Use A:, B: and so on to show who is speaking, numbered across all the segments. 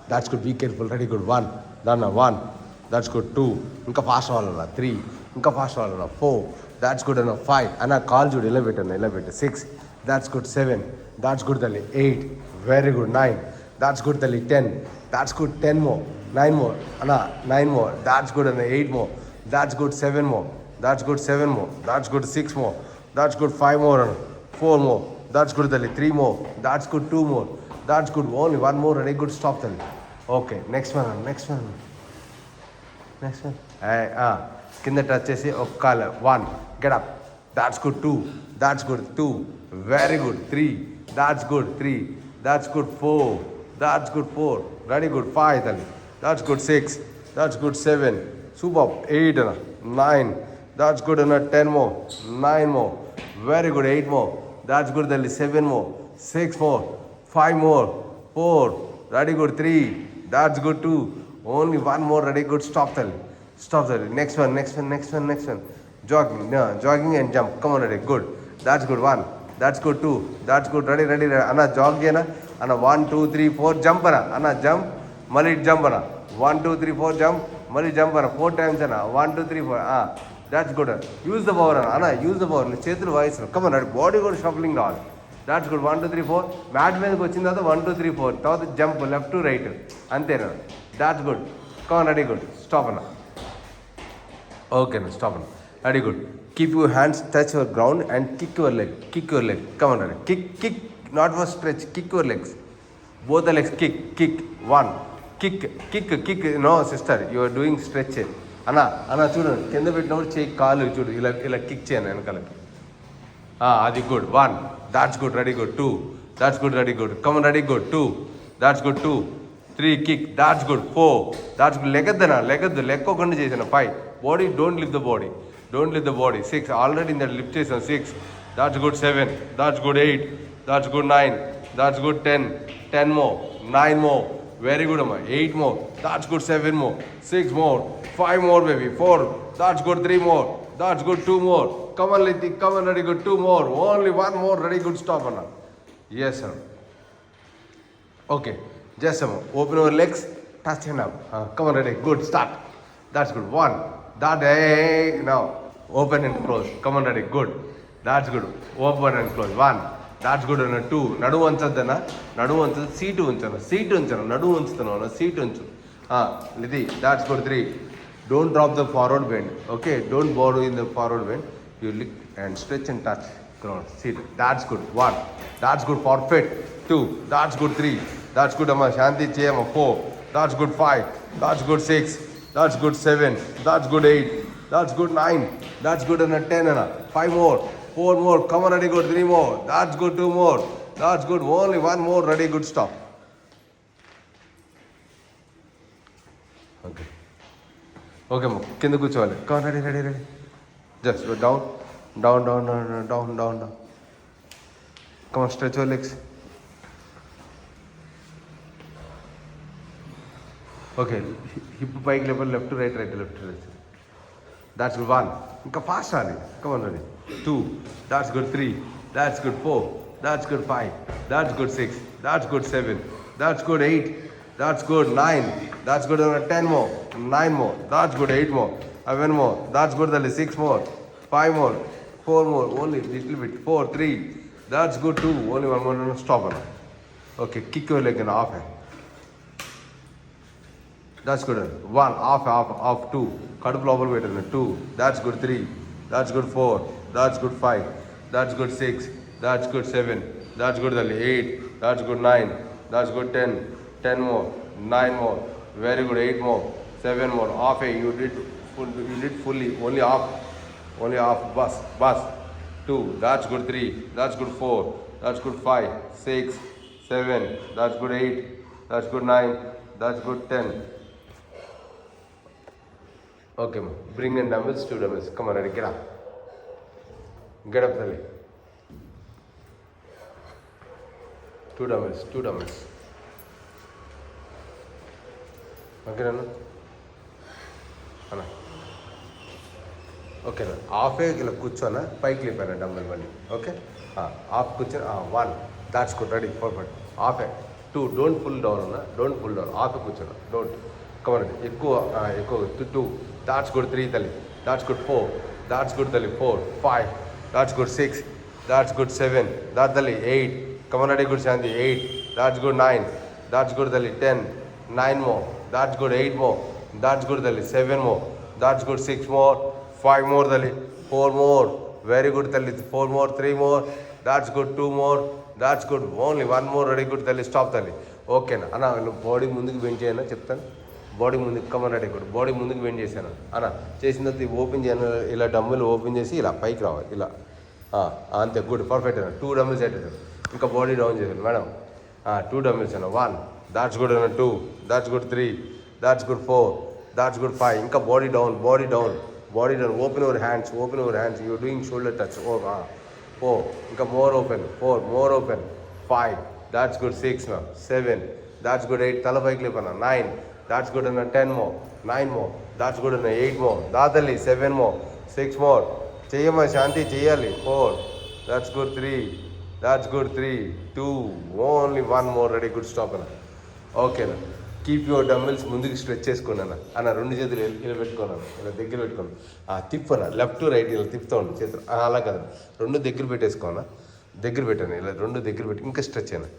A: That's good. Be careful. Ready, good. One. Done. One. That's good. Two. Inka fast wallana. Three. Inka fast wallana. Four. That's good enough. Five. Anna call you. Elevator. Six. That's good. Seven. That's good. Tali. Eight. Very good. Nine. That's good. Tali. 10. That's good. 10 more. 9 more. Anna. 9 more. That's good. Anna. 8 more. That's good. 7 more. That's good. 7 more. That's good. 6 more. That's good. 5 more. Anna. 4 more. That's good. Tali. 3 more. That's good. 2 more. That's good. Only 1 more. Very good. Stop. Tali. Okay. Next one. Next one. Next one. కింద touch చేసి ఒక కాలు. 1. Get up. That's good. 2. That's good. 2. Very good. 3. That's good. 3. That's good. 4. That's good. 4. Very good. 5. Tali. That's good. 6. That's good. 7. Super. 8. 9. That's good. 10 more. 9 more. Very good. 8 more. That's good. Tali. 7 more. 6 more. 5 more. 4. Very good. 3. That's good. 2. Only 1 more. Very good. Stop. Tali. Stop. Tali. Next one. Jogging. No, jogging and jump. Come on. Ready. Good. That's good. 1. That's good. 2. That's good. Ready. Anna jog చేయనా అన్న 1 2 3 4 jump అన్న jump మళ్ళీ jump అన్న 1 2 3 4 jump మళ్ళీ jump అన్న 4 times అన్న 1 2 3 4 that's good. Use the power అన్న use the power. చేతులు వాయిస్ కమన్ రెడీ. బాడీ కూడా షఫలింగ్ కావాలి. That's good. 1 2 3 4 మ్యాట్ మీదకి వచ్చిన తర్వాత 1 2 3 4 తర్వాత జంప్ లెఫ్ట్ టు రైట్ అంతేనా. That's good. Come on ready. Good. Stop అన్న. ఓకేనా స్టాప్ అన్న. Ready good. Keep your hands touch your ground and kick your leg. Come on, ready. Kick. Not for stretch. Kick your legs. Both the legs. Kick. 1. Kick. No, sister. You are doing stretch. Anna, చూడండి కింద పెట్టినప్పుడు చేయి కాలు చూడు ఇలా kick చేయను వెనకాలకి. అది good. 1. That's good. Ready, good. 2. That's good. Ready, good. Come on, ready, good. 2. That's good. 2. 3. Kick. That's good. 4. That's good. లెగ్గొద్దు లెక్కోకుండా చేసాను. 5. Body, don't lift the body. 6. Already in that lift చేసాను. 6. That's good. 7. That's good. 8. That's good. 9. That's good. 10. 10 more. 9 more. Very good, amma. 8 more. That's good. 7 more. 6 more. 5 more, baby. 4. That's good. 3 more. That's good. 2 more. Come on, Liti. Come on, ready, good. 2 more. Only 1 more. Ready, good. Stop, Anna. Yes, sir. Okay. Just some more. Open your legs. Touch hand up. Come on, ready. Good. Start. That's good. 1. That. Hey. Now. Open and close. Come on, ready. Good. That's good. Open and close. 1. That's good. 2. నడువు వంచద్దనా. నడువు వంచదు. Seat ఉంచాను. నడువు ఉంచుతున్నాను. Seat ఉంచు. ఇది. That's good. 3. Don't drop the forward bend. Okay. Don't borrow in the forward bend. You lift and stretch and touch ground. Sit. That's good. 1. That's good. Perfect. 2. That's good. 3. That's good. Amma. Shanti cheyama. 4. That's good. 5. That's good. 6. That's good. 7. That's good. 8. That's good. 9. That's good. 10. 5 more. 4 more. Come on, ready, good. 3 more. That's good. 2 more. That's good. Only 1 more. Ready, good. Stop. Okay, mo. కింద కూర్చోవాలి. Come on, ready. Just go down. Come on, stretch your legs. Okay, hip పైకి level, left to right. That's good. 1. ఇంకా fast ఆడాలి. Come on, ready. 2. That's good. 3. That's good. 4. That's good. 5. That's good. 6. That's good. 7. That's good. 8. That's good. 9. That's good. 10 more. 9 more. That's good. 8 more. 7 more. That's good. 6 more. 5 more. 4 more. Only little bit. 4. 3. That's good. 2. Only 1 more. Stop. Okay, kick your leg and off. That's good. 1. Off. 2. కడుపు లోపల పెట్టండి. 2. That's good. 3. That's good. 4. That's good. 5. That's good. 6. That's good. 7. That's good. 8. That's good. 9. That's good. 10. 10 more. 9 more. Very good. 8 more. 7 more. Off. You did fully. Only off. Bus. 2. That's good. 3. That's good. 4. That's good. 5. 6. 7. That's good. 8. That's good. 9. That's good. 10. Okay, bring in dumbbells, 2 dumbbells. Come on, ready, get up. Get up, Tali. 2 dumbbells. Okay, Anna. Okay, half ఇలా కూర్చోనా పైకి లేపాను dumbbell మళ్ళీ. Okay half కూర్చొని 1. That's good. Ready, perfect. Half. 2 don't pull down అన్న, don't pull down, half కూర్చోండి, don't come on 2 that's good 3 తల్లి, that's good 4, that's good తల్లి 4, 5, that's good 6, that's good 7, that తల్లి 8, come on ready good Shanti 8, that's good 9, that's good తల్లి 10, 9 more, that's good 8 more, that's good tali 7 more, that's good 6 more, 5 more tali 4 more, very good tali 4 more, 3 more, that's good 2 more, that's good only 1 more, very good tali, stop tali. Okay నా అన్న నువ్వు body ముందుకు bend చేయనా చెప్తాను, body ముందుకు come on ready good, body ముందుకు bend చేశాను అన్న, చేసిన తర్వాత ఓపెన్ చేయను, ఇలా డమ్మిల్ ఓపెన్ చేసి ఇలా పైకి రావాలి ఇలా, అంతే గుడ్ పర్ఫెక్ట్ అన్న. 2 డమ్మిల్స్ అయితే ఇంకా బాడీ డౌన్ చేయాలి మేడం, 2 డమ్మిల్స్ అన్న 1, that's good అన్న 2, that's good 3, that's good 4, that's good 5, ఇంకా body down, body down, body down, open your hands, open your hands, you doing shoulder touch, 4, ఇంకా more open 4, more open 5, that's good 6 now, 7, that's good 8, తల పైకి లేపన్న 9, that's good అన్న 10 more, 9 more, that's good అన్న 8 more, దాతల్లి 7 more, 6 more, చెయ్యమ్మా శాంతి చెయ్యాలి 4, that's good 3, that's good 3, 2, only 1 more, ready good stop అన్న. ఓకేనా, keep your డమ్మిల్స్ ముందుకు stretch చేసుకున్నాను అన్న, 2 చేతులు ఇలా పెట్టుకున్నాను, ఇలా దగ్గర పెట్టుకున్నాను, తిప్పనా లెఫ్ట్ టు రైట్ ఇలా తిప్పుతూ ఉండు చేతులు, అలా కదా 2 దగ్గర పెట్టేసుకోనా, దగ్గర పెట్టాను ఇలా 2 దగ్గర పెట్టి ఇంకా స్ట్రెచ్ అయినా,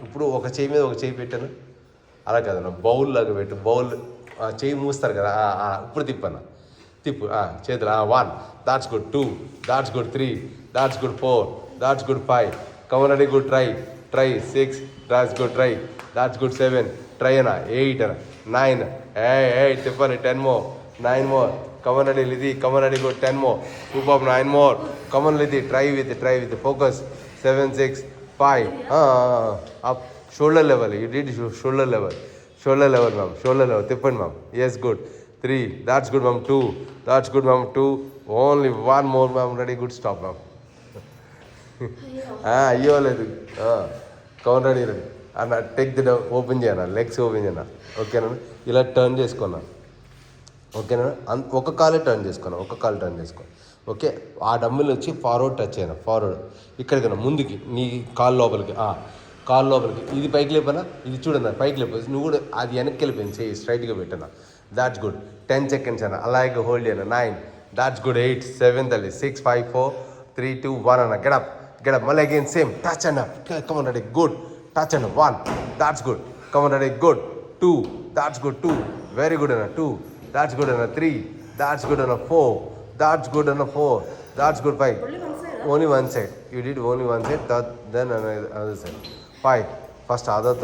A: ఇప్పుడు ఒక చేయి మీద ఒక చేయి పెట్టాను, అలా కదన్నా బౌల్ లాగా పెట్టు, బౌల్ చేయి మూస్తారు కదా, ఇప్పుడు తిప్పన్నా తిప్పు చేతులు, 1, that's good 2, that's good 3, that's good 4, that's good 5, come on ready good try 6, that's good try, that's good 7, try అన్న 8 అన్న 9, hey తిప్పని 10 more, 9 more, come on ready Lidhi, come on ready good 10 more, scoop up 9 more, come on Lidhi, try with focus 7, 6, 5, up shoulder level, you did shoulder level ma'am, shoulder level tippani ma'am, yes good 3, that's good ma'am 2, that's good ma'am 2, only 1 more ma'am, ready good stop ma'am. అయ్యో లేదు, కౌన్ ready అన్న, take the open చేయనా, legs open చేయనా, ఓకేనా, ఇలా turn చేసుకున్నా, ఓకేనా, ఒక కాలే టర్న్ చేసుకో, ఓకే, ఆ డమ్మిల్ వచ్చి ఫార్వర్డ్ టచ్ అయినా, ఫార్వర్డ్ ఇక్కడికన్నా ముందుకి నీ కాలు లోపలికి, ఇది పైకి లేపనా, ఇది చూడన్నా పైకి లేపు, నువ్వు కూడా అది వెనక్కి వెళ్ళిపోయింది, చేయి స్ట్రైట్గా పెట్టనా, దాట్స్ గుడ్ 10 seconds అన్న, అలాగే హోల్డ్ చేయనా 9, దాట్స్ గుడ్ 8, 7 తల్లి 6, 5, 4, 3, 2, 1 అన్న, గెడప్ మళ్ళీ అగైన్ సేమ్ టచ్ అన్న, కమన్ రెడీ గుడ్ టచ్ అన్న 1, that's good come on ready good 2, that's good 2, very good అన్న 2, దాట్స్ గుడ్ అన్న 3, దాట్స్ గుడ్ అన్న 4, దాట్స్ గుడ్ అన్న 4, that's good 5, only one side you did only one side, then other side 5, first other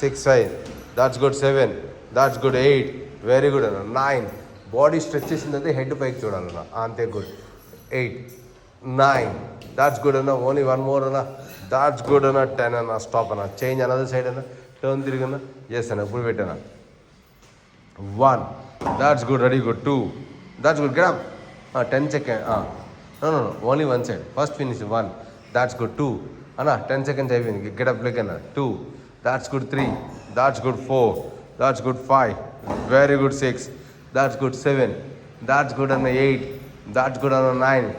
A: 6, 5, that's good 7, that's good 8, very good అన్న 9, body stretch చేసిందంటే head పైకి చూడాలన్న, అంతే good 8, 9, that's good అన్న, only 1 more అన్న, that's good అన్న 10 అన్న, stop అన్న, చేంజ్ అనదర్ సైడ్ అన్న, టర్న్ తిరిగన్న, ఎస్ అన్న, ఇప్పుడు పెట్టాను 1, that's good ready good 2, that's good get up, 10 seconds, no only one side, first finish 1, that's good 2 అన్న, 10 seconds అయిపోయింది, get up లెక్ అన్న 2, that's good 3, that's good 4, that's good 5, very good 6, that's good 7, that's good అన్న 8, that's good అన్న 9,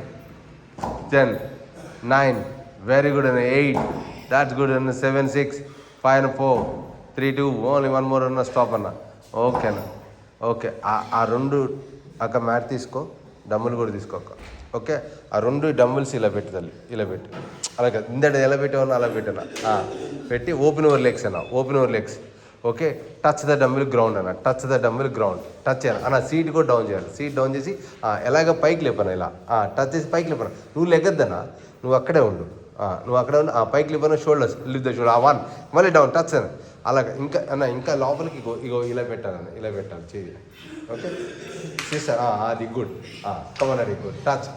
A: 10, 9, very good అన్న 8, that's good అన్న 7, 6, 5 and 4, 3, 2, only 1 more అన్న, stop అన్న, okay అన్న, ఓకే, ఆ 2 అక్క మ్యాట్ తీసుకో, డమ్ములు కూడా తీసుకోక, ఓకే, ఆ 2 డమ్ముల్స్ ఇలా పెట్టి తల్లి, ఇలా పెట్టి, అలాగే ఇందట ఎలా పెట్టావన్నా అలా పెట్టాను, పెట్టి ఓపెన్ యువర్ లెగ్స్ అన్న, open your legs, okay, touch the dumbbell ground అన్న, టచ్ ద డమ్మిల్ గ్రౌండ్, టచ్ చేయాలి అన్న, సీట్ కూడా డౌన్ చేయాలి, సీట్ డౌన్ చేసి ఎలాగ పైకి లేపన, ఇలా టచ్ చేసి పైకి లేపన, నువ్వు లెగ్గద్దన్నా, నువ్వు అక్కడే ఉండు, పైకి లేపన, షోల్డర్స్ లిఫ్ట్ ద షోల్డర్ 1, మళ్ళీ డౌన్ టచ్ అన్న, అలాగ ఇంకా అన్న, ఇంకా లోపలికి ఇగో ఇలా పెట్టాలన్న, ఇలా పెట్టాలి చేయి, ఓకే సిస్టర్, అది గుడ్, కమన్ అది గుడ్ టచ్,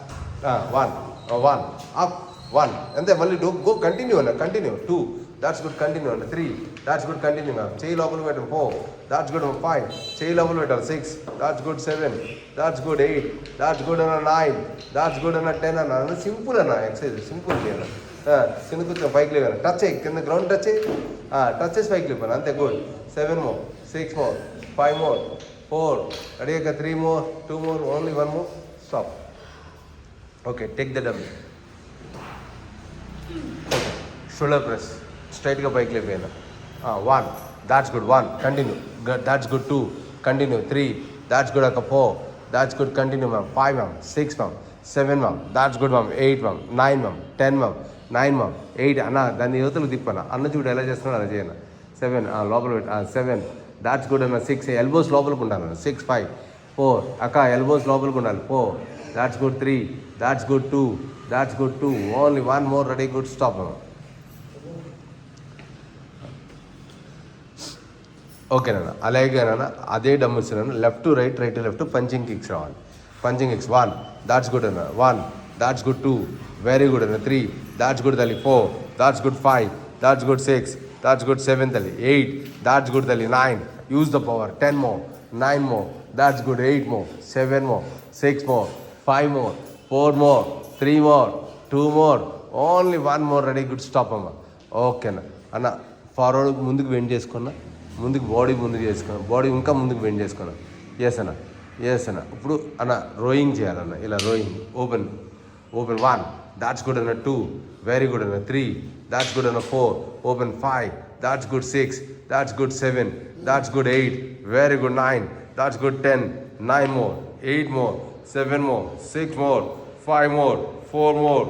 A: 1 అప్ 1, అంతే, మళ్ళీ గో కంటిన్యూ అన్న, కంటిన్యూ 2, that's good continue అన్న 3, that's good continue మ్యామ్, చేయి లోపల పెట్టాం 4, that's good 5, చేయి లోపల పెట్టాలి 6, that's good 7, that's good 8, that's good అన్న 9, that's good అన్న 10 అన్న, సింపుల్ అన్న ఎక్సర్సైజ్, సింపుల్ అన్న, కింద కూర్చొని పైకి లేవన్న, టచ్ అయ్యి కింద గ్రౌండ్ టచ్ అయ్యి, టచ్ చేసి పైకి లేపాను, అంతే good 7 more, 6 more, 5 more, 4, ready అక్క 3 more, 2 more, only 1 more, stop, okay, take the double, okay, shoulder press స్ట్రైట్గా పైకి లేపాను, 1, that's good, 1, continue, good, that's good, 2, continue, 3, that's good, 4, that's good, continue ma'am, 5 ma'am, 6 ma'am, 7 ma'am, that's good ma'am, 8 ma'am, 9 ma'am, 10 ma'am, 9 ma'am, 8 అన్న దాన్ని యువతలు తిప్పన అన్న చూడు ఎలా చేస్తున్నాడు అలా చేయను 7 లోపల పెట్టు 7, that's good అన్న 6 ఎల్బోస్ లోపలికి ఉండాలి 6, 5, 4 అక్క ఎల్బోస్ లోపలికి ఉండాలి 4, that's good, 3, that's good, 2, that's good, 2, only one more, ready, good, stop అన్న. ఓకేనా అలాగేనా అదే dumbbells left to right right to left punching kicks రావాలి పంచింగ్ కిక్స్ 1, దాట్స్ గుడ్ అన్న 1, దాట్స్ గుడ్ 2, వెరీ గుడ్ అన్న 3, దాట్స్ గుడ్ తల్లి 4, that's good 5, that's good 6, that's good 7 తల్లి 8, that's good తల్లి 9, use the power 10 more 9 more, that's good 8 more 7 more 6 more 5 more 4 more 3 more 2 more, only 1 more, ready, good, stop అమ్మ. ఓకేనా అన్న forward ముందుకు bend చేసుకున్నా ముందుకు body ముందుకు చేసుకున్నాను బాడీ ఇంకా ముందుకు బెండ్ చేసుకున్నాను ఎస్ అన్న ఇప్పుడు అన్న రోయింగ్ చేయాలన్న ఇలా రోయింగ్ ఓపెన్ 1, దాట్స్ గుడ్ అన్న 2, వెరీ గుడ్ అన్న 3, దాట్స్ గుడ్ అన్న 4, open 5, that's good 6, that's good 7, that's good 8, very good 9, that's good 10, 9 more 8 more 7 more 6 more 5 more 4 more,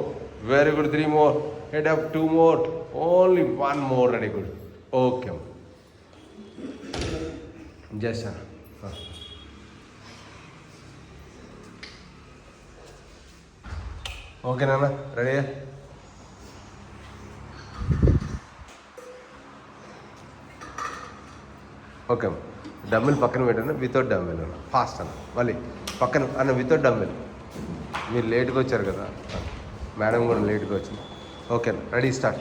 A: very good 3 more, head up 2 more, only 1 more, ready, good. Okay just ఓకేనా ready okay డమ్మిల్ పక్కన పెట్టాను without డమ్మిల్ అన్న fast అన్న మళ్ళీ పక్కన అన్న without డమ్మిల్ మీరు లేట్గా వచ్చారు కదా మేడం కూడా లేట్గా వచ్చింది ఓకేనా ready start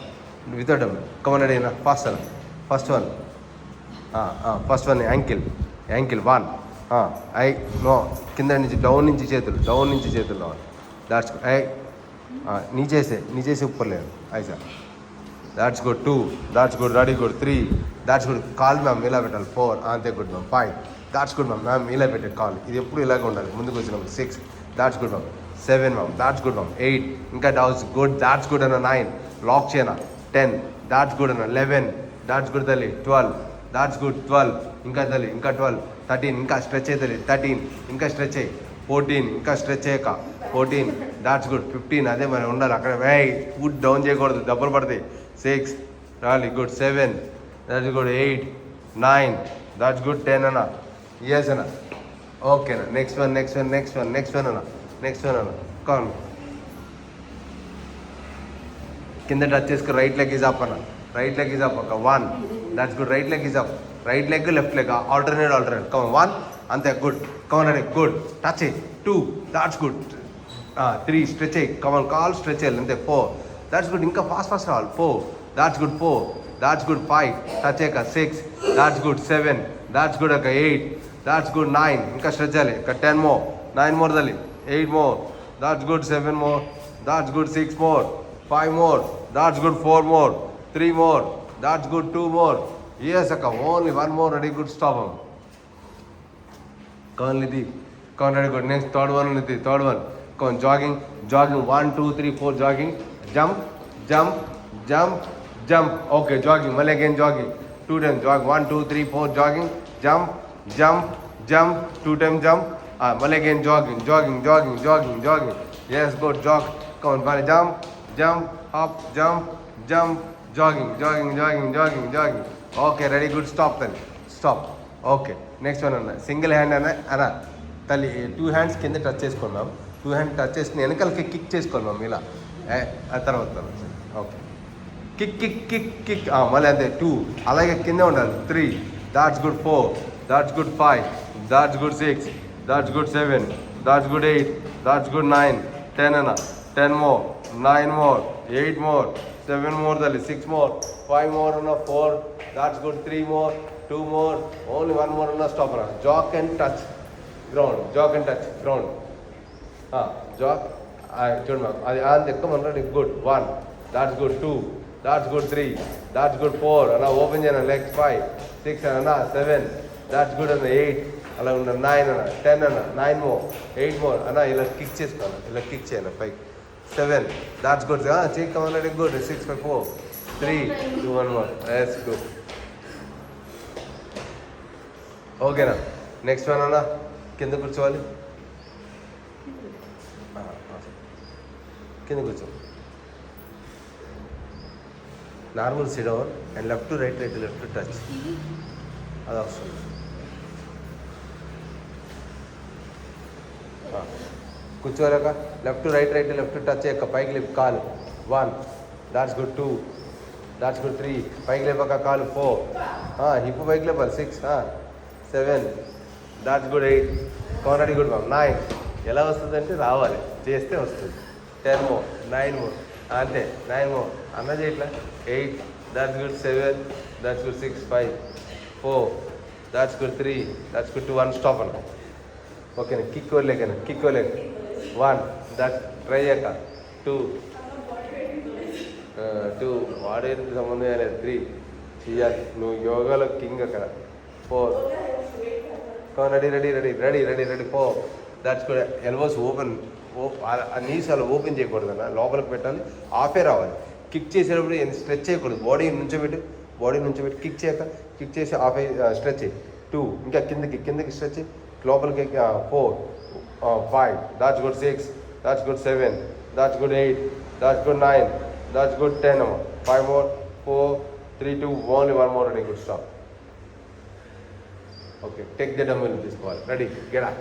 A: without dumbbell come on ready అన్న ఫాస్ట్ అన్న first one ankle 1 I know కింద నుంచి డౌన్ నుంచి చేతులు దాట్స్ నీ చేసే ఉప్పర్లేదు ఐ sir that's good 2, that's good, ready, good 3, that's good, కాల్ మ్యామ్ ఇలా పెట్టాలి 4, అంతే good ma'am 5, that's good ma'am ఇలా పెట్టే కాల్ ఇది ఎప్పుడు ఇలాగే ఉండాలి ముందుకు వచ్చినప్పుడు 6, that's good ma'am 7 ma'am, that's good ma'am 8, ఇంకా డౌట్స్ గుడ్, దాట్స్ గుడ్ అన్న 9, లాక్ చేయనా 10, దాట్స్ గుడ్ అన్న 11, దాట్స్ గుడ్ తల్లి 12, దాట్స్ గుడ్ 12, ఇంకా తల్లి ఇంకా 12, 13, ఇంకా స్ట్రెచ్ అవుతుంది 13, ఇంకా స్ట్రెచ్ అయ్యి 14, ఇంకా స్ట్రెచ్ అయ్యాక 14, దాట్స్ గుడ్ 15, అదే మరి ఉండాలి అక్కడ ఫుడ్ డౌన్ చేయకూడదు దెబ్బలు పడతాయి 6, రాలి good 7, that's good 8, 9, that's good 10 అన్న ఎస్ అన్న ఓకేనా నెక్స్ట్ వన్ అన్న కాన్ కింద టచ్ చేసుకో రైట్ లెగ్ ఈజ్ అప్ అన్న రైట్ లెగ్ ఈజ్ అప్ ఒక 1, that's good, right leg is up, right leg left leg alternate come 1, అంతే good, come on ready, good, touch అయ్యి 2, దాట్స్ గుడ్ 3, స్ట్రెచ్ అయ్యి come on call stretch అయ్యాలి అంతే 4, that's good, ఇంకా fast రావాలి 4, that's good 4, that's good 5, touch అయ్యాక 6, that's good 7, that's good ఒక 8, that's good 9, ఇంకా stretch అయ్యాలి ఒక 10 మోర్ 9 మోర్ తల్లి 8 more, that's good 7 more, that's good 6 more 5 more, that's good 4 more 3 more, that's good 2 more, yes akka only 1 more, ready, good, stop him. Come on Liti, come on, ready, good, next third one Liti, third one, come on, jogging 1 2 3 4 jogging, jump, okay, jogging, well again jogging 2 times, jog 1 2 3 4 jogging, jump 2 times jump, well again jogging, yes, good, jog, come on, buddy, jump up, jump, jogging, okay, ready, good, stop then, stop, okay, next one అన్న single hand అన్న తల్లి 2 hands కింద touch చేసుకున్నాం 2 hand touch చేసుకుని వెనకాలకి kick చేసుకోవాలి ఇలా ఆ తర్వాత ఓకే కిక్ మళ్ళీ అంతే 2 అలాగే కింద ఉండాలి 3, that's good 4, that's good 5, that's good 6, that's good 7, that's good 8, that's good 9, 10 అన్న 10 మోర్ 9 మోర్ 8 మోర్ 7 మోర్ తల్లి 6 మోర్ 5 మోర్ అన్న 4, that's good, 3 more 2 more, only 1 more అన్న స్టాప్ అన్న jog and touch ground jog చూడు మ్యామ్ అది అంత ఎక్కువ మనకి good 1, that's good 2, that's good 3, that's good 4 అన్న ఓపెన్ చేయను లెగ్స్ 5 6 అన్న 7, that's good అన్న 8 అలా ఉన్న 9 అన్న 10 అన్న 9 more 8 more అన్న ఇలా కిక్ చేసుకోవాలి ఇలా కిక్ చేయను 5 7, that's good check come ready ready 6 5 4 3 2 1 more, that's good, ఓకేనా. నెక్స్ట్ వన్ అన్న కింద కూర్చోవాలి, కింద కూర్చో. Normal sit down and left to right, right to left touch, అది వస్తుంది. కూర్చోలేక left to right, right to left touch చేయక పైకి లేపు కాలు 1, దాట్స్ గుడ్ 2, దాట్స్ గుడ్ 3, పైకి లేపాక కాలు 4, హిప్ పైకి లేపాలి 6, 7, దాట్స్ గుడ్ 8, కానరీ గుడ్ 9. ఎలా వస్తుందంటే రావాలి, చేస్తే వస్తుంది. 10 more, 9 more, అంతే 9 more అన్న చేయట్లా. 8, that's good 7, that's good 6, 5, 4, that's good 3, that's good 2, 1 stop అన్న. ఓకేనా. కిక్ వదిలేకనా, కిక్ వదిలేక 1, దట్ ట్రై చేయక 2, వాడేది సంబంధం లేదు. 3 చెయ్యాలి, నువ్వు యోగాలో కింగ్ అక్కడ. 4, ready ready ready ready ready ready 4, that's కూడా ఎల్బోస్ ఓపెన్. నీస్ అలా ఓపెన్ చేయకూడదు అన్న, లోపలికి పెట్టాలి, ఆఫే రావాలి. కిక్ చేసేటప్పుడు స్ట్రెచ్ చేయకూడదు, బాడీ నుంచోబెట్టి కిక్ చేయక, కిక్ చేసి ఆఫ్ స్ట్రెచ్ చేయి. 2, ఇంకా కిందకి స్ట్రెచ్ చేయి, లోపలికి 4, 5, that's good 6, that's good 7, that's good 8, that's good 9, that's good 10, 5 more, 4, 3, 2, only 1 more, ready, good stop. Okay, take the dumbbell తీసుకోవాలి. Ready, get up.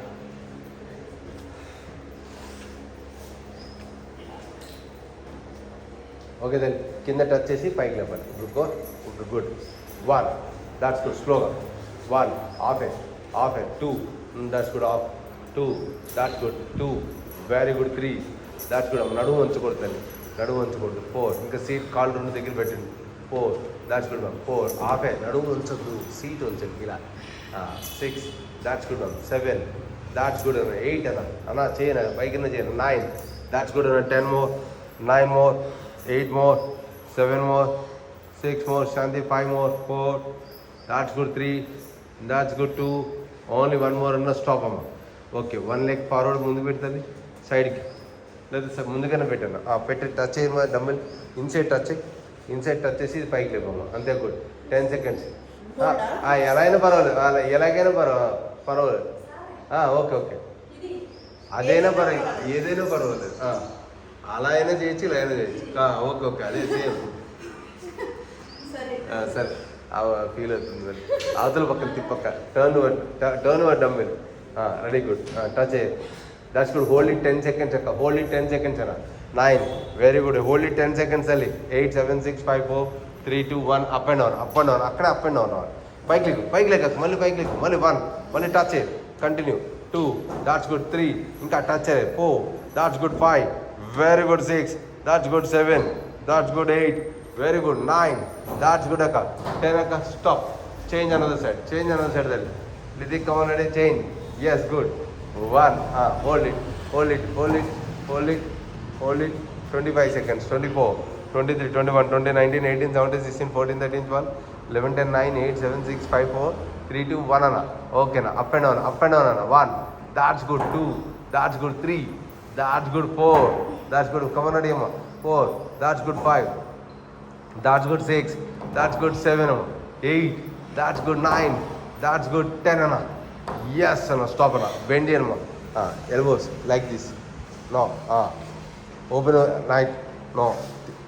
A: Okay, then కింద touch చేసి పైకి లేపాలి. గుడ్ 1, దాట్స్ గుడ్, స్లోగా 1, off it, 2, that's good, off 2, that's good 2, very good 3, that's good. నడుము వంచకూడదు తల్లి, నడుము వంచకూడదు. 4, ఇంకా సీట్ కాళ్ళు 2 దగ్గర పెట్టండి. 4, దాట్స్ గుడ్ 4, ఆఫే, నడుము వంచద్దు, సీట్ వంచండి ఇలా. 6, దాట్స్ గుడ్ 7, దాట్స్ గుడ్ 8 అన్న చేయను, పైకిన్న చేయను. 9, that's good 10 more, 9 more, 8 more, 7 more, 6 more, Shanti 5 more, 4, that's good 3, that's good 2, only 1 more and stop అమ్మ. ఓకే, 1 leg ఫార్వర్డ్ ముందు పెడుతుంది, సైడ్కి లేదా ముందుగానే పెట్టాను. పెట్టి టచ్ చేయమా, డంబెల్ ఇన్సైడ్ టచ్ చేసి ఇది పైకి లేపమ్మా, అంతే. Good 10 seconds. ఎలా అయినా పర్వాలేదు, ఎలాగైనా పర్వాలేదు. ఓకే ఓకే, అదైనా పర్వాలేదు, ఏదైనా పర్వాలేదు. అలా అయినా చేయొచ్చు, ఇలా అయినా చేయొచ్చు. ఓకే ఓకే, అదే సేమ్. సరే, ఫీల్ అవుతుంది. అవతల పక్కన తిప్పక్క, turn word dumbbell. Ready, good. Touch అయ్యేది, that's good. Hold it 10 seconds అక్క, హోల్డ్ ఇట్ 10 seconds అన్న. 9, very good. Hold it 10 seconds అల్లి. 8, 7, 6, 5, 4, 3, 2, 1, అప్ అండ్ డౌన్, అక్కడే అప్ అండ్ డౌన్ అవ్వాలి. పైకి లేక మళ్ళీ పైకి లేక, మళ్ళీ 1, మళ్ళీ టచ్ అయ్యేది, కంటిన్యూ. 2, దాట్స్ గుడ్ 3, ఇంకా టచ్ అయ్యేది. 4, that's good 5, very good 6, that's good 7, that's good 8, very good 9, that's good అక్క. 10 అక్క, స్టాప్. చేంజ్ అనదర్ సైడ్ తల్లి. Lithik come on, ready, change. Yes, good. 1, hold it 25 seconds. 24, 23, 21, 20, 19, 18, 17, 16, 14, 13, 12, 11, 10, 9, 8, 7, 6, 5, 4, 3, 2, 1 అన్న. ఓకేనా. అప్ అండ్ డౌన్ అన్న. 1, that's good 2, that's good 3, that's good 4, that's good, come on ready amma. 4, that's good 5, that's good 6, that's good 7, 8, that's good 9, that's good 10 anna. Yes anna, stop anna, bend anna. Elbows like this, no, open like, no,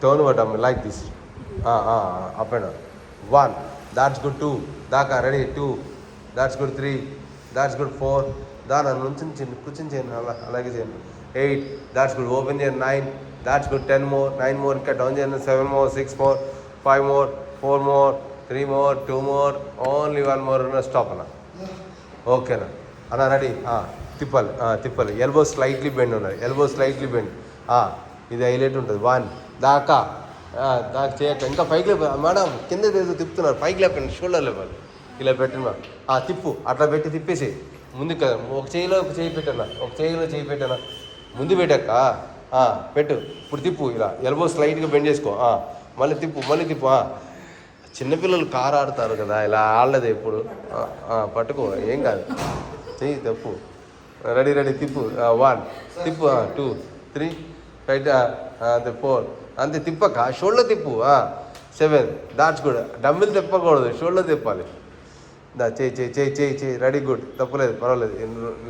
A: turn over dumbbell like this, up and down. 1, that's good 2, daka ready 2, that's good 3, that's good 4, దాని నుంచి కూర్చొని చేయండి, అలాగే చేయండి. 8, that's good, open చేయండి. 9, that's good, 10 more, 9 more, ఇంకా down చేయండి. 7 more, 6 more, 5 more, 4 more, 3 more, 2 more, only 1 more, stop అన్న. ఓకేనా అన్న, రెడీ. తిప్పాలి. ఎల్బో స్లైట్లీ బెండ్ ఉన్నది, ఇది హైలైట్ ఉంటుంది. 1, దాకా చేయక, ఇంకా పైకి లేపు మేడం, కింద తిప్పుతున్నారు, పైకి లేపండి, షోల్డర్ లేపాలి, ఇలా పెట్టిన. తిప్పు, అట్లా పెట్టి తిప్పేసి ముందు కదా, ఒక చేయిలో చేయి పెట్టానా, ముందు పెట్టాక పెట్టు. ఇప్పుడు తిప్పు, ఇలా ఎల్బో స్లైట్గా బెండ్ చేసుకో. మళ్ళీ తిప్పు. చిన్నపిల్లలు కారు ఆడతారు కదా, ఇలా ఆడలేదు ఎప్పుడు. పట్టుకో, ఏం కాదు, చెయ్యి తప్పు. రెడీ, తిప్పు. 1, తిప్పు. 2, 3, రైట్, అంతే. 4, అంతే. తిప్పక షోల్డర్ తిప్పు. 7, దాట్స్ గుడ్. డంబెల్ తిప్పకూడదు, షోల్డర్ తిప్పాలి. దా చేయి రెడీ గుడ్, తప్పులేదు, పర్వాలేదు,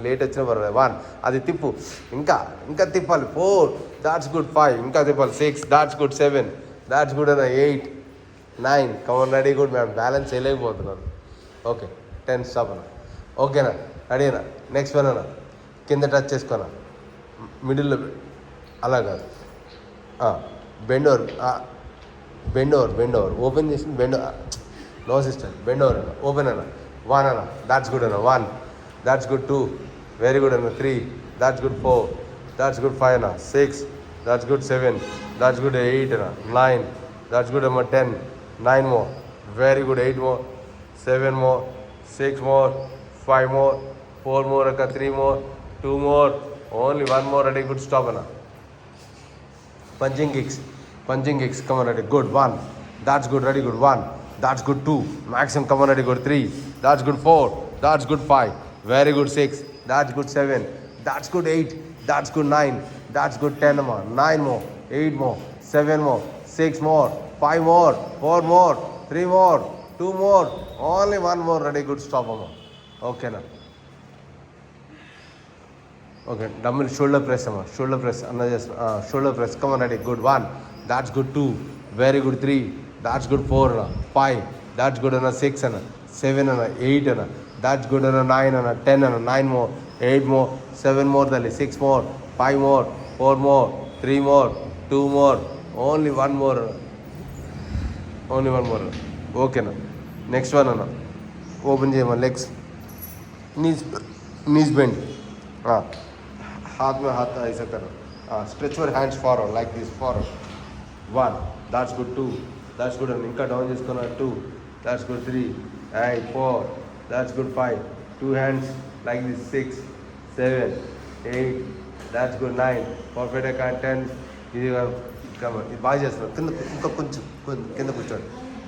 A: లేట్ వచ్చినా పర్వాలేదు. 1 అది తిప్పు, ఇంకా ఇంకా తిప్పాలి. 4 దాట్స్ గుడ్. 5 ఇంకా తిప్పాలి. 6 దాట్స్ గుడ్. 7 దాట్స్ గుడ్ అన్న. 8 9 కమన్ రెడీ గుడ్. మేము బ్యాలెన్స్ చేయలేకపోతున్నాను. ఓకే 10 స్టాప్ అన్న. ఓకేనా, రెడీనా? నెక్స్ట్ వన్ అన్న, కింద టచ్ చేసుకోనా, మిడిల్లో అలా కాదు, బెండ్ ఓవర్ ఓపెన్ చేసి నో సిస్టర్, బెండ్ ఓవర్ అన్న, ఓపెన్ అన్న. 1 అన్న, దాట్స్ గుడ్ అన్న. 1 దాట్స్ గుడ్. 2 వెరీ గుడ్ అన్న. 3 దాట్స్ గుడ్. 4 that's good. 5 అన్న. 6 దాట్స్ గుడ్. 7 that's good. 8 అన్న. 9 దాట్స్ గుడ్ అమ్మ. 10 9 more very good. 8 more 7 more 6 more 5 more 4 more అక్క. 3 more 2 more only 1 more ready good. Stop అన్న. punching kicks, come on ready, good. 1 that's good, ready good. 1 that's good. 2 maximum, come on ready good. 3 that's good. 4 that's good. 5 very good. 6 that's good. 7 that's good. 8 that's good. 9 that's good. 10 more, 9 more, 8 more, 7 more, 6 more, 5 more, 4 more, 3 more, 2 more, only 1 more ready good. Stop more. Okay now. Okay, dumbbell shoulder press amma, shoulder press anna just shoulder press, come on ready good. 1 that's good. 2 very good. 3 that's good. 4 anna. 5 that's good anna. 6 anna. 7 anna. 8 anna. that's good anna. 9 anna. 10 anna. 9 more, 8 more, 7 more dalli. 6 more, 5 more, 4 more, 3 more, 2 more, only 1 more anna. Only 1 more anna. Okay na. Next one anna, open cheyama legs, knees bend, हाथ में हाथ ऐसा करो, stretch your hands forward like this, forward. 1 that's good. 2 that's good and ఇంకా down చేసుకున్నా. 2 that's good. 3 and 4 that's good. 5 2 hands like this. 6 7 8 that's good. 9 perfect గా. 10 ఇది ఇది బాగా చేస్తున్నారు. కింద ఇంకా కొంచెం కింద కూర్చోండి.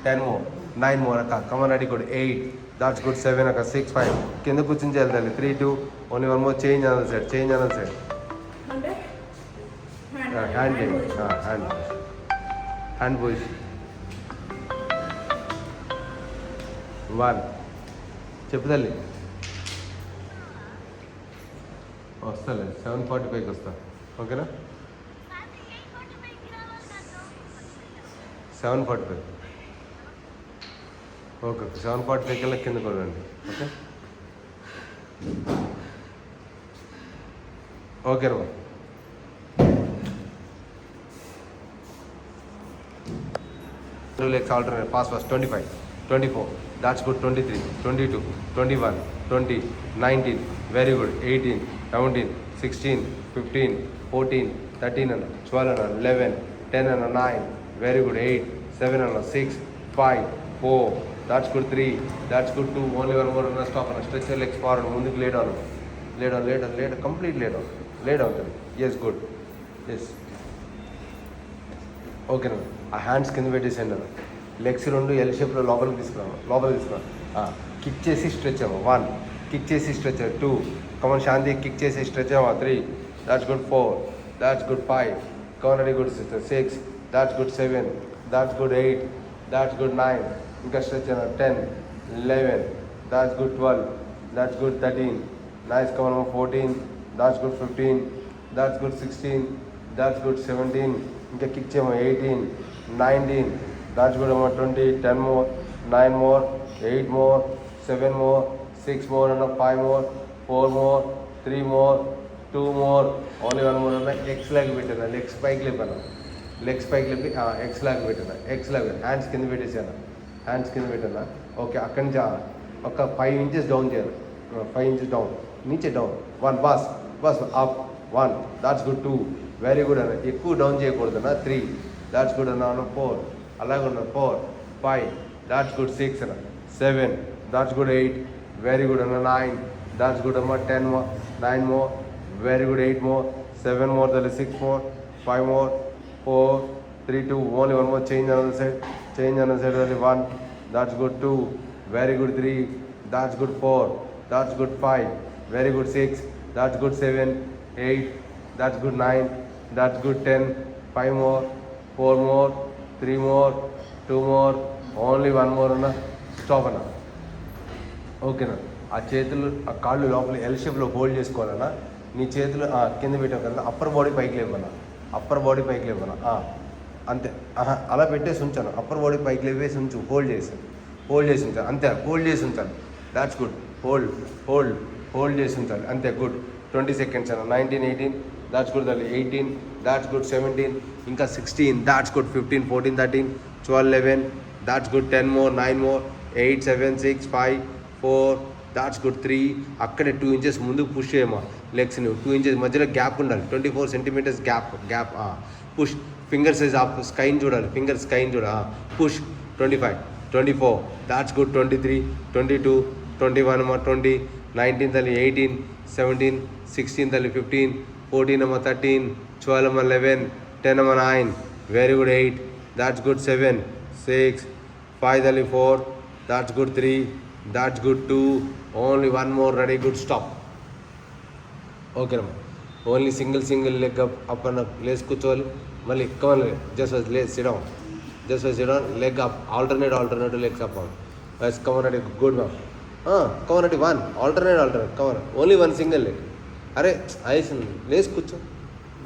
A: 10 more 9 more అక్క, come on ready good. 8 that's good. 7 అక్క. 6 5 కింద కూర్చొని చేయాలి. 3 2 only 1 more, change another side, change another side. Hand position. 1 చెప్పు తల్లి, వస్తాలే 7:45కి వస్తా. ఓకేనా? 7:45. ఓకే 7:45 కల్లా కింద కొనండి. ఓకే ఓకేనమ్మా. legs alternate, fast 25 24 that's good. 23 22 21 20 19 very good. 18 17 16 15 14 13 and 12 and 11 10 and 9 very good. 8 7 and 6 5 4 that's good. 3 that's good. 2 only 1 more and stop and stretch your legs forward. ముందుకు lay down, complete lay down. Yes, good. Yes. ఓకేనా? ఆ hands కింద పెట్టేసాను. Legs 2 L షేప్లో లోపలికి తీసుకున్నాను. Kick చేసి stretch అవ్వ. 1 కిక్ చేసి స్ట్రెచ్. 2 కమన్ శాంతి కిక్ చేసి స్ట్రెచ్ అవ్వ. 3 that's good. 4 that's good. 5 come on ready ready. 6 that's good. 7 that's good. 8 that's good. 9 ఇంకా స్ట్రెచ్ అన్న. 10 11 that's good. 12 that's good. 13 nice come on. 14 that's good. 15 that's good. 16 that's good. 17 ఇంకా kick చేయమో. 18 19 that's good అమ్మ. 20 10 more 9 more 8 more 7 more 6 more అన్న. 5 more 4 more 3 more 2 more only 1 more అన్న. X log పెట్టాను. Legs పైకి లేపాను. Legs పైకి లేపి X log పెట్టాను. X log hands కింద పెట్టేసాను. హ్యాండ్స్ కింద పెట్టాను. ఓకే అక్కడి నుంచి ఒక 5 inches డౌన్ చేయాలి. 5 inches down, niche down. 1 bus up. 1 that's good. 2 very good అన్న. ఎక్కువ డౌన్ చేయకూడదు అన్న. 3 దాట్స్ గుడ్ అన్న. 4 అలాగే ఉన్న. 4 5 దాట్స్ గుడ్. 6 అన్న. 7 దాట్స్ గుడ్. 8 వెరీ గుడ్ అన్న. 9 దాట్స్ గుడ్ అమ్మ. 10 more 9 more very good. 8 more 7 more దలి. 6 more 5 more 4 3 2 only 1 more. Change another side దలి. 1 that's good. 2 very good. 3 that's good. 4 that's good. 5 very good. 6 that's good. 7 8 that's good. 9 that's good. 10 5 more 4 more 3 more 2 more only 1 more anna. Stop anna. ఓకేనా. ఆ చేతులు ఆ కాళ్ళు లోపల L షేప్లో hold చేసుకోవాలన్నా. నీ చేతులు కింద పెట్టావు కదా, అప్పర్ బాడీ పైకి లేవన్నా, అప్పర్ బాడీ పైకి లేవన్నా. అంతే. అలా పెట్టేసి ఉంచాను, అప్పర్ బాడీ పైకి లేవేసి ఉంచు, హోల్డ్ చేసి ఉంచాను అంతే. హోల్డ్ చేసి ఉంచాను, దాట్స్ గుడ్. హోల్డ్ చేసి ఉంచాలి అంతే. గుడ్. 20 seconds అన్న. 19, 18, దాట్స్ గుడ్ తల్లి. 18, దాట్స్ గుడ్. 17, ఇంకా 16, that's good. 15, 14, 13, 12, 11, that's good. 10 more, 9 more, 8, 7, 6, 5, 4, that's good. 3, అక్కడే 2 inches ముందుకు పుష్ చేయమా లెగ్స్ని. 2 inches మధ్యలో గ్యాప్ ఉండాలి. 24 centimeters gap. Push. Finger size of skin చూడాలి, ఫింగర్ స్కైన్ చూడాలి. పుష్. 25, 24, that's good. 23, 22, 21 అమ్మా. 20, 19 తల్లి. 18, 17, 16 తల్లి. 15, 14 అమ్మా. 13, 12 అమ్మా. 11, 10 అమ్మా. 9, వెరీ గుడ్. 8, that's good. 7, 6, 5 తల్లి. 4, that's good. 3, that's good. 2, only 1 more, ready, good, stop. ఓకేనమ్మా. ఓన్లీ సింగిల్ లెగ్ అప్ అన్న లేసి కూర్చోవాలి. మళ్ళీ కమన్ జస్ట్ లేస్ sit down, leg up, alternate legs up. Come on ready, good ma'am. Come on ready. 1 alternate come on. Only 1 single leg. అరే ఐస్ లేసి కూర్చో.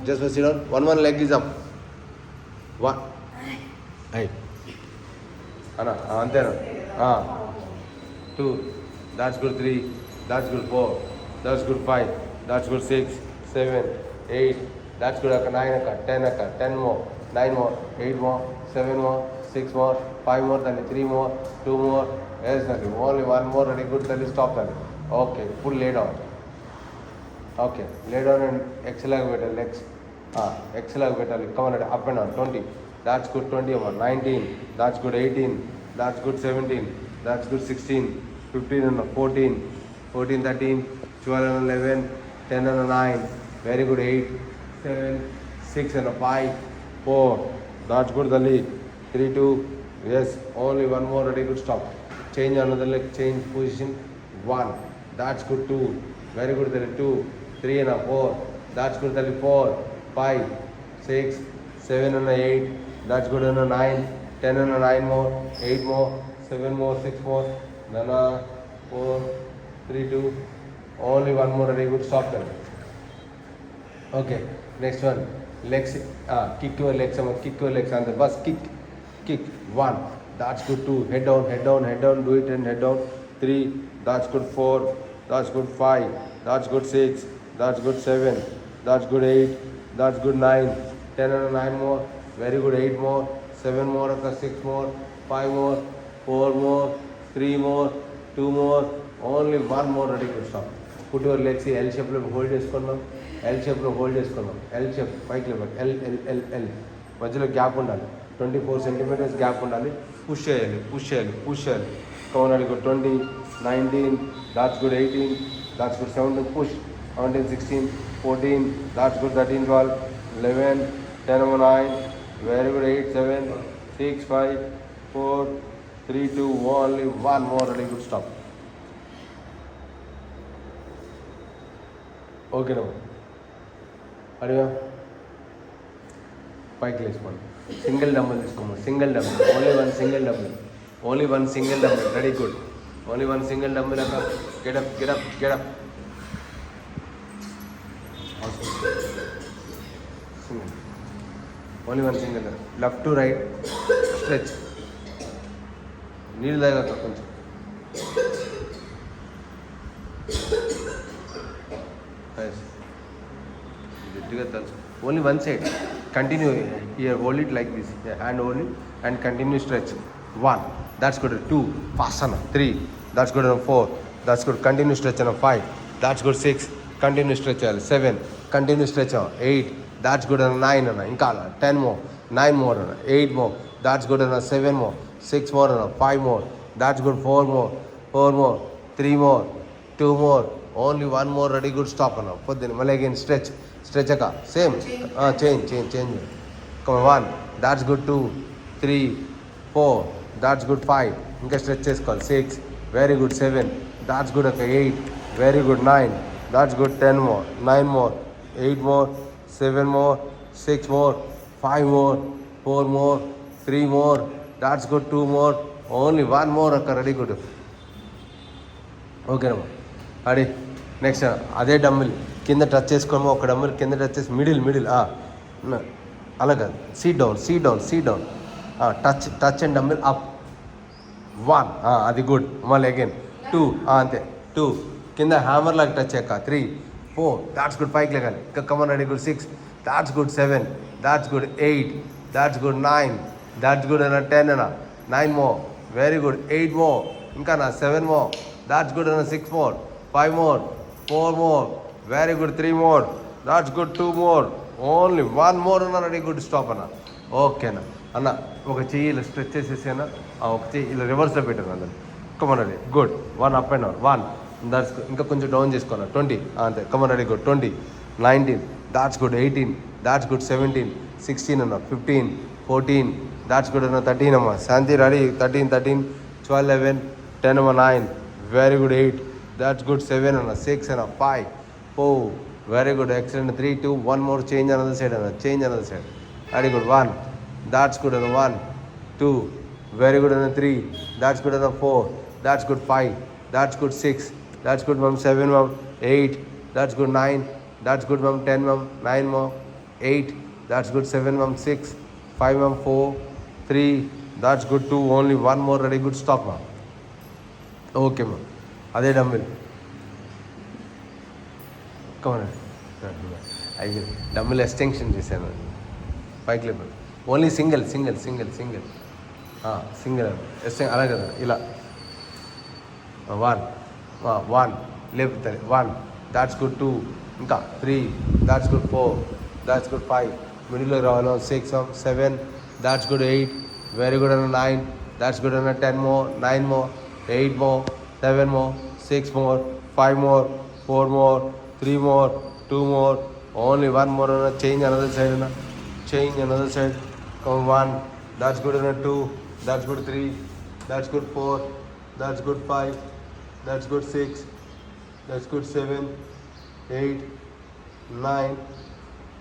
A: Just sit down. 1 leg is up. 1 అన్నా అంతేనా. 2, that's good. 3, that's good. 4, that's good. 5, that's good. 6, 7, 8, that's good. అక్క 9 అక్క. 10 more, 9 more, 8 more, 7 more, 6 more, 5 more తల్లి. 3 more, 2 more, yes తల్లి. ఓన్లీ 1 more, రెడీ, గుడ్ తల్లి, స్టాప్ తల్లి. ఓకే. ఇప్పుడు lay down. Okay, lay down and X లాగా పెట్టాలి. Legs X లాగా పెట్టాలి. Come on ready, up and down. 20, that's good. 20 అమ్మా. 19, that's good. 18, that's good. 17, that's good. 16, 15 అన్న. 14, 13, 12 and 11, 10 and 9, very good. 8, 7, 6 and 5, 4, that's good తల్లి. 3, 2, yes, only 1 more, ready, good, stop. Change another leg, change position. 1, that's good. 2, very good తల్లి. 2, 3 and 4, that's good తల్లి. 4, 5, 6, 7 and 8, that's good. And 9, 10 and 9 more, 8 more, 7 more, 6 more, then 4, 3, 2, only 1 more, ready, good, stop them. Okay, next one. Legs, kick your legs and the bus kick. 1, that's good. 2, head down, do it and head down. 3, that's good. 4, that's good. 5, that's good. 6, that's good. 7, that's good. 8, that's good. 9, 10 and 9 more, very good. 8 more, 7 more, 6 more, 5 more, 4 more, 3 more, 2 more, only 1 more, ready, good, stop. Put your legs L షేప్లో hold చేసుకున్నాం. L shape పైకి లేవాలి. L మధ్యలో gap ఉండాలి. 24 centimeters gap ఉండాలి. Push చేయాలి. కౌన్ అడిగి 20, 19, that's good. 18, that's good. 17, push. 17, 16, 14, that's good. 13, 12, 11, 10, 9, very good. 8, 7, 6, 5, 4, 3, 2, only 1 more, ready, good, stop. ఓకేనా. అడిగా పైకి లేసుకోండి. సింగిల్ డబుల్ తీసుకోమా. Only 1 single double, ready, good. Only 1 single double అక్క. Get up. Only 1 single. Left to right stretch. నీళ్ళు తాగక్క కొంచెం. గట్టిగా తెలుసు. Only 1 side. Continue here, hold it like this, and hold it and continue stretch. 1, that's good. 2, fast on. 3, that's good. 4, that's good. Continue stretch on. 5, that's good. 6, continue stretch. 7, continue stretch. 8, that's good. 9 on. Inka 10 more, 9 more, 8 more, that's good. 7 more, 6 more, 5 more, that's good. 4 more, 3 more, 2 more, only 1 more, ready, good, stop. Put the Malay again, stretch akka. Same. Change. Come on. 1, that's good. 2, 3, 4, that's good. 5, ఇంకా stretch చేసుకోవాలి. 6, very good. 7, that's good. 8, very good. 9, that's good. 10 more, 9 more, 8 more, 7 more, 6 more, 5 more, 4 more, 3 more, that's good. 2 more, only 1 more, ready, good. ఓకేనమ్మా అడి next అదే డమ్మిల్ కింద touch చేసుకోమో ఒక డమ్మిల్ కింద touch చేసి middle అలా కాదు see down touch and డమ్మిల్ up 1 అది గుడ్ మళ్ళీ అగైన్ 2 అంతే 2 కింద హ్యామర్ లాగా టచ్ అయ్యాక 3 4 దాట్స్ గుడ్ 5 లేగాలి ఇంకా come on ready ready 6 that's good 7 that's good 8 that's good 9 that's good అన్న 10 అన్న 9 మో వెరీ గుడ్ 8 మో ఇంకా నా 7 మో దాట్స్ గుడ్ అన్న 6 more 5 more 4 more very good 3 more that's good 2 more only 1 more అన్న రెడీ గుడ్ స్టాప్ అన్న ఓకేనా అన్న ఒక చెయ్యి ఇలా స్ట్రెచ్ చేసేసి అన్న ఒక చెయ్యి ఇలా రివర్స్లో పెట్టాను అందరు come on ready good 1 up and down 1 that's ఇంకా కొంచెం డౌన్ చేసుకోవాలి 20 అంతే come on ready good 20 19 that's good 18 that's good 17 16 అన్న 15 14 దాట్స్ గుడ్ అన్న 13 అమ్మ శాంతి రెడీ 13 12 11 10 అమ్మ 9 వెరీ గుడ్ 8 దాట్స్ గుడ్ 7 అన్న 6 అన్న 5 4 very good excellent 3 2 1 more change another side అన్న change another side very good 1 that's good on 1 2 very good on 3 that's good on 4 that's good 5 that's good 6 that's good mom 7 mom 8 that's good 9 that's good mom 10 mom 9 mom 8 that's good 7 mom 6 5 mom 4 3 that's good 2 only 1 more ready good stop mom okay mom అదే డమ్మిల్ come on అయ్యి డమ్మిల్ extension చేశాను పైకి లేపు only single అలా కదా ఇలా 1 లేపుతుంది 1 that's good 2 ఇంకా 3 that's good 4 that's good 5 మిడిల్లో రావాలి 6 7 దాట్స్ గుడ్ 8 వెరీ గుడ్ అన్న 9 దాట్స్ గుడ్ అన్న 10 more 9 more 8 more 7 more 6 more 5 more 4 more 3 more 2 more only 1 more అన్న చేంజ్ అనదర్ సైడ్ అన్న change another side come 1 that's good and 2 that's good 3 that's good 4 that's good 5 that's good 6 that's good 7 8 9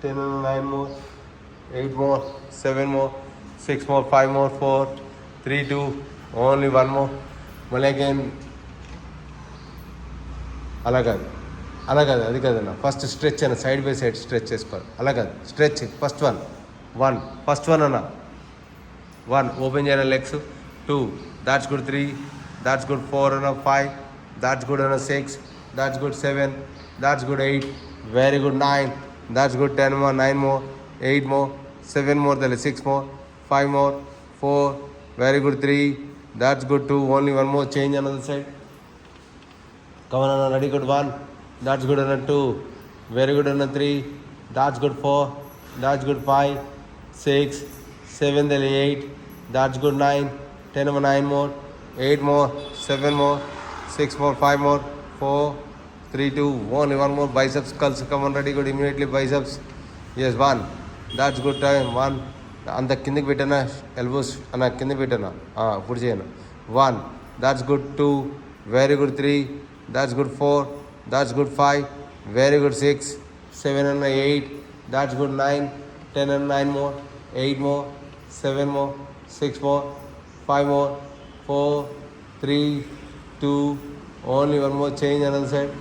A: 10 and 9 more 8 more 7 more 6 more 5 more 4 3 2 only 1 more మళ్ళీ again అలా కాదు అది కాదన్న first stretch అన్న side by side stretch చేసుకోవాలి అలా కాదు stretch first first one అన్న 1 ఓపెన్ చేయాలి legs 2 that's good 3 that's good 4 అన్న 5 దాట్స్ గుడ్ అన్న 6 that's good 7 that's good 8 very good 9 that's good 10 more 9 more 8 more 7 more తల్లి 6 more 5 more 4 very good 3 that's good 2 only 1 more change another side come on అన్న ready good 1 that's good on 2 very good on 3 that's good 4 that's good 5 6 7 then 8 that's good 9 10 over 9 more 8 more 7 more 6 more 5 more 4 3 2 only 1 more biceps curls come on ready good immediately biceps yes 1 that's good time 1 అంత కిందకి పెట్టానా elbows అన్న కిందకి పెట్టానా ఇప్పుడు చేయను 1 that's good 2 very good 3 that's good 4 that's good 5 very good 6 7 and 8 that's good 9 10 and 9 more 8 more 7 more 6 more 5 more 4 3 2 only 1 more change another side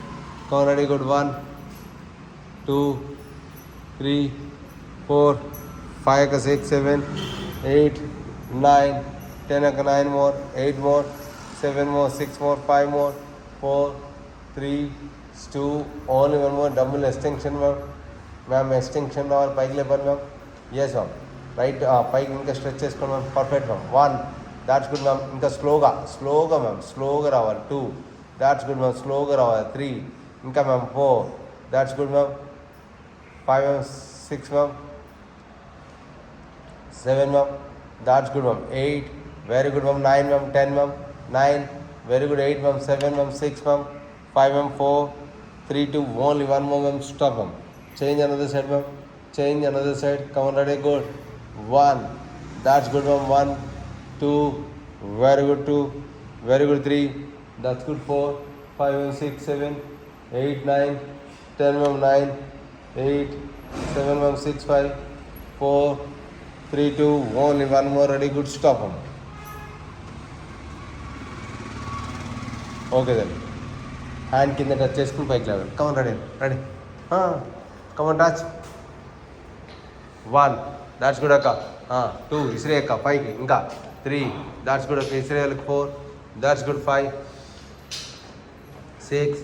A: come on ready good 1 2 3 4 5 6 7 8 9 10 9 more 8 more 7 more 6 more 5 more 4 3 2 only 1 more double extension ma'am extension or pike level ma'am yes ma'am right pike ఇంకా stretch చేసుకోండి ma'am perfect ma'am 1 that's good ma'am ఇంకా స్లోగా ma'am స్లోగా రావాలి 2 that's good ma'am స్లోగా రావాలి 3 ఇంకా ma'am 4 that's good ma'am 5 ma'am 6 ma'am 7 ma'am that's good ma'am 8 very good ma'am 9 ma'am 10 ma'am 9 very good 8 ma'am 7 ma'am 6 ma'am 5 ma'am 4 3 2 only 1 more ma'am stop ma'am change another side ma'am change another side come on ready good 1 that's good ma'am 1 2 very good 2 very good 3 that's good 4 5 and 6 7 8 9 10 ma'am 9 8 7 ma'am 6 5 4 3 2 only 1 more ready good stop ma'am okay then hand కింద touch చేసుకుని పైకి లేవాలి. Come on ready ready come on touch 1 that's good అక్క 2 ఇసిరే అక్క పైకి ఇంకా 3 that's good అక్క ఇసిరేయాలకి 4 that's good 5 6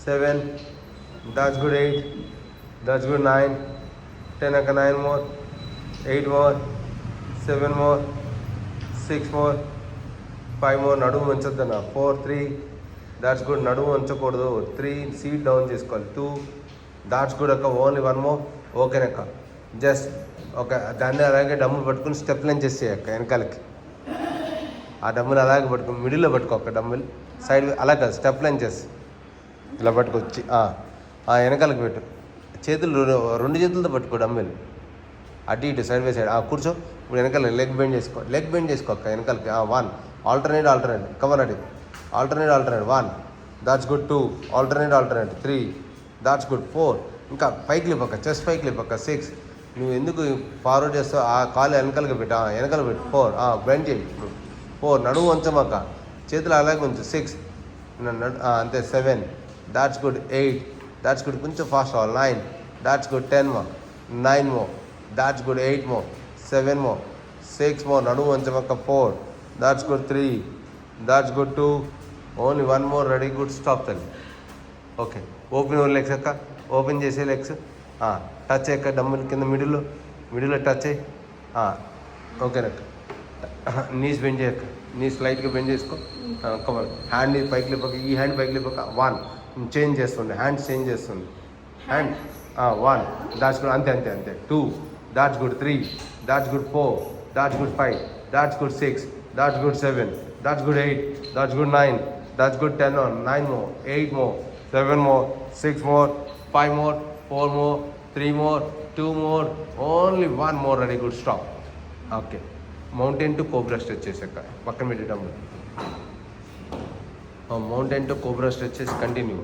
A: 7 that's good 8 that's good 9 10 అక్క 9 more 8 more 7 more 6 more 5 more నడుము వంచొద్దన్న 4 3 దాట్స్ గుడ్ నడుము వంచకూడదు 3 సీట్ డౌన్ చేసుకోవాలి 2 దాట్స్ గుడ్ అక్క ఓన్లీ 1 మోర్ ఓకేనక్క జస్ట్ ఒక దాన్ని అలాగే డమ్ములు పట్టుకుని స్టెప్ లైన్ చేసే అక్క వెనకాలకి ఆ డమ్ములు అలాగే పట్టుకుని మిడిల్లో పట్టుకో అక్క డమ్ములు సైడ్ అలా కాదు స్టెప్ లైన్ చేసి ఇలా పట్టుకొచ్చి వెనకాలకి పెట్టు చేతులు 2 చేతులతో పట్టుకో డమ్ములు అటు ఇటు సైడ్ బై సైడ్ కూర్చో ఇప్పుడు వెనకాల లెగ్ బెండ్ చేసుకో అక్క వెనకాలకి 1 ఆల్టర్నేట్ కవర్ అడి alternate 1 that's good 2 alternate 3 that's good 4 ఇంకా పైకి లేపక్క చెస్ట్ పైకి లేపక్క 6 నువ్వు ఎందుకు ఫార్వర్డ్ చేస్తావు ఆ కాలు వెనకాలకి పెట్టు వెనకాల పెట్టు 4 బెండ్ చేయి 4 నడువు వంచమాక చేతులు అలాగే ఉంచు 6 అంతే 7 దాట్స్ గుడ్ 8 దాట్స్ గుడ్ కొంచెం ఫాస్ట్ అవ్వాలి 9 దాట్స్ గుడ్ 10 మో 9 మో దాట్స్ గుడ్ 8 మో 7 మో 6 మో నడువు వంచమాక 4 that's good 3 that's good 2 only 1 more ready good stop తల్లి ఓకే ఓపెన్ యువర్ లెగ్స్ అక్క ఓపెన్ చేసే లెగ్స్ టచ్ అయ్యాక డమ్ముల కింద మిడిల్లో టచ్ అయ్యి ఓకేనక్క నీస్ బెండ్ చేయక్క నీస్ లైట్గా బెండ్ చేసుకో కమన్ హ్యాండ్ పైకి లేపక ఈ హ్యాండ్ పైకి లేపక 1 చేంజ్ చేస్తుండే హ్యాండ్స్ చేంజ్ చేస్తుంది హ్యాండ్ 1 దాట్స్ గుడ్ అంతే 2 that's good 3 that's good 4 that's good 5 that's good 6 that's good 7 that's good 8 that's good 9 that's good 10 9 more 8 more 7 more 6 more 5 more 4 more 3 more 2 more only 1 more ready good stop okay mountain to cobra stretch చేసాక పక్కన పెట్టేటప్పుడు mountain to cobra stretch చేసి continue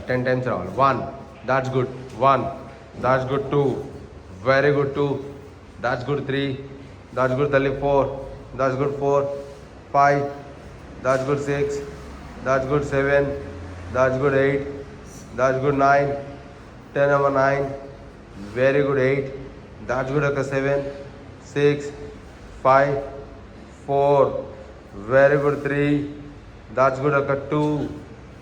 A: 10 times రావాలి 1 that's good 1 that's good 2 very good 2 that's good 3 that's good తల్లి 4 that's good 4 5 that's good 6 that's good 7 that's good 8 that's good 9 10 number 9 very good 8 that's good akka 7 6 5 4 very good 3 that's good akka 2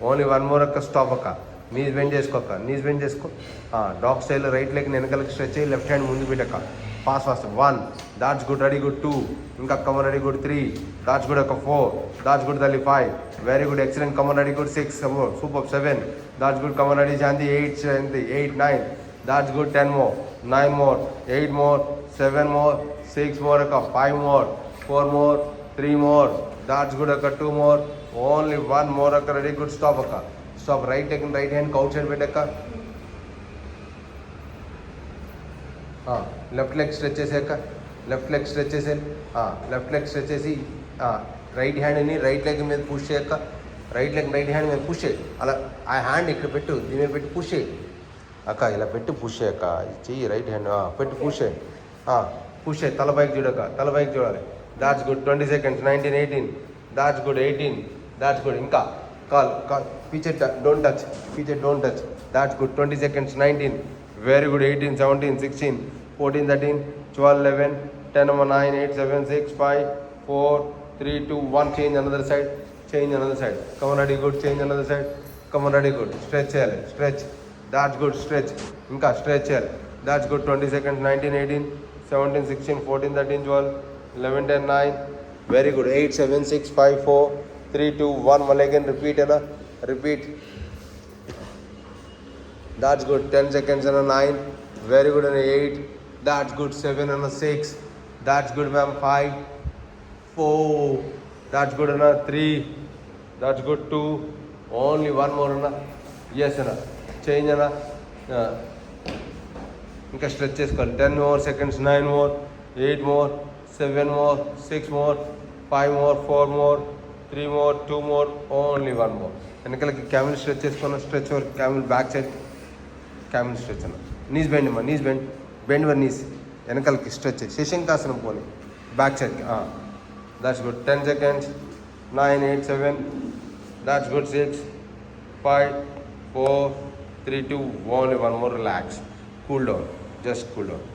A: only one more akka stop akka knees bend chesko dog style right leg వెనకాలకి stretch చేయి left hand ముందు పెట్టక్క fast 1 that's good ready good 2 ఇంకా come on ready good 3 that's good akka 4 that's good tally 5 very good excellent come on ready good 6 super 7 that's good come on ready Shanti 8 9 that's good 10 more 9 more 8 more 7 more 6 more akka 5 more 4 more 3 more that's good akka 2 more only 1 more akka ready good stop akka stop right hand outside పెట్టక్క left leg stretch చేసాక left leg stretch చేసి right హ్యాండ్ని right leg మీద push చేయక right hand మీద push చేయి అలా ఆ హ్యాండ్ ఇక్కడ పెట్టు దీని మీద పెట్టి పుష్ చేయి అక్క ఇలా పెట్టి పుష్ చేయక్క చెయ్యి రైట్ హ్యాండ్ పెట్టి పుష్ చేయి తల పైకి చూడాలి that's good 20 seconds 19 18 that's good 18 that's good ఇంకా కాల్ పీచే don't touch that's good 20 seconds 19 very good 18 17 16 14 13 12 11 10 number 9 8 7 6 5 4 3 2 1 change another side come on ready good change another side come on ready good stretch చేయాలి stretch that's good stretch ఇంకా stretch చేయాలి that's good 20 seconds 19 18 17 16 14 13 12 11 10 9 very good 8 7 6 5 4 3 2 1 mall again repeat that's good 10 seconds and a 9 very good and a 8 that's good 7 and a 6 that's good ma'am 5 4 that's good and a 3 that's good 2 only one more and a yes and a change and a ఇంకా stretch చేసుకోవాలి 10 more seconds 9 more 8 more 7 more 6 more 5 more 4 more 3 more 2 more only one more వెనకాలకి camel stretch చేసుకున్న stretch work camel back side camel stretch అన్న knees bend వర్ knees వెనకాలకి stretch శశంకాసనం పోని back సైడ్కి that's good 10 seconds 9 8 7 that's good 6 5, 4, 3, 2, only one more, relax. Cool down, just cool down.